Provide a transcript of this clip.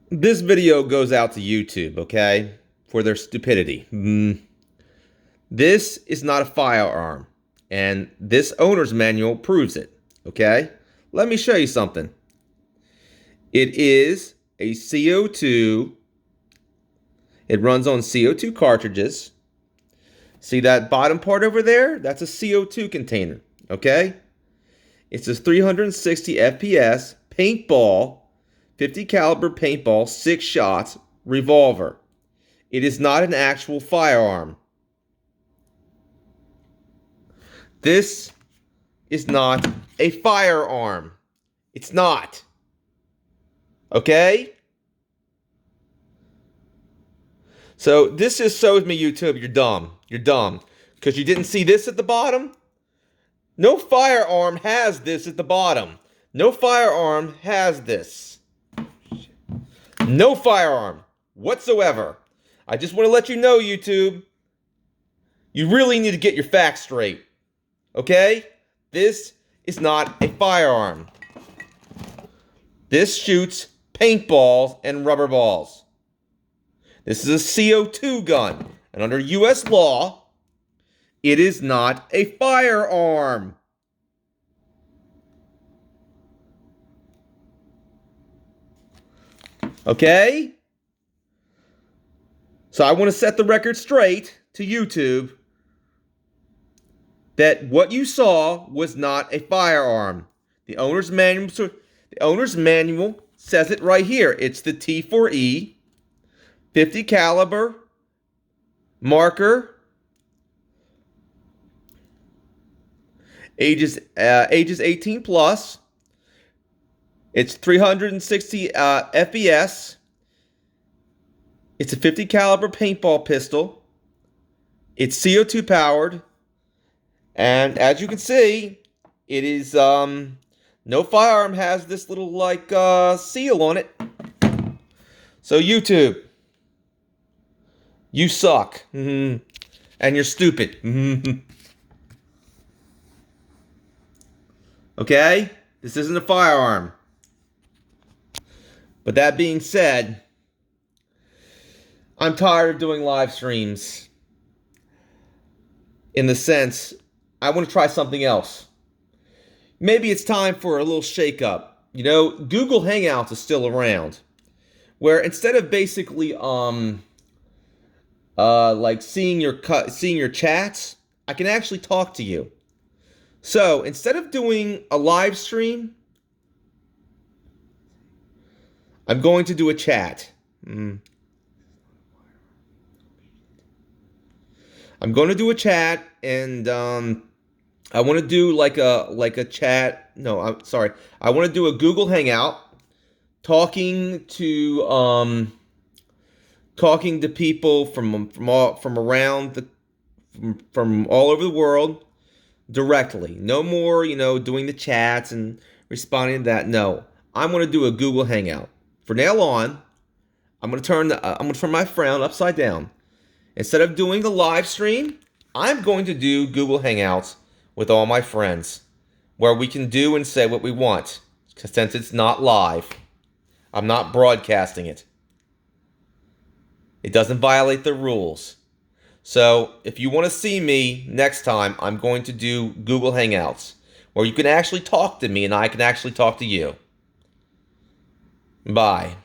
This video goes out to YouTube, okay? For their stupidity. This is not a firearm, and this owner's manual proves it, okay? Let me show you something. It is a CO2. It runs on CO2 cartridges. See that bottom part over there? That's a CO2 container, okay? It's a 360 FPS paintball, 50 caliber paintball, 6 shots revolver. It is not an actual firearm. This is not a firearm. It's not. Okay? So this just shows me, YouTube, you're dumb. You're dumb. Because you didn't see this at the bottom? No firearm has this at the bottom. No firearm has this. No firearm whatsoever. I just want to let you know, YouTube, you really need to get your facts straight. Okay? This is not a firearm. This shoots paintballs and rubber balls. This is a CO2 gun. And under US law, it is not a firearm. Okay? So I want to set the record straight to YouTube that what you saw was not a firearm. The owner's manual says it right here. It's the T4E 50 caliber marker. Ages 18 plus. It's 360 FPS. It's a 50 caliber paintball pistol. It's CO2 powered. And as you can see, it is no firearm has this little like seal on it. So YouTube, you suck. And you're stupid. Okay? This isn't a firearm. But that being said, I'm tired of doing live streams. In the sense, I want to try something else. Maybe it's time for a little shakeup. You know, Google Hangouts is still around. Where instead of basically like seeing your chats, I can actually talk to you. So, instead of doing a live stream, I'm going to do a chat. I'm going to do a chat, and I want to do like a chat. No, I'm sorry. I want to do a Google Hangout, talking to people from all over the world directly. No more, doing the chats and responding to that. No, I'm going to do a Google Hangout. From now on, I'm going to turn my frown upside down. Instead of doing the live stream, I'm going to do Google Hangouts with all my friends, where we can do and say what we want. Since it's not live, I'm not broadcasting it. It doesn't violate the rules. So if you want to see me next time, I'm going to do Google Hangouts, where you can actually talk to me and I can actually talk to you. Bye.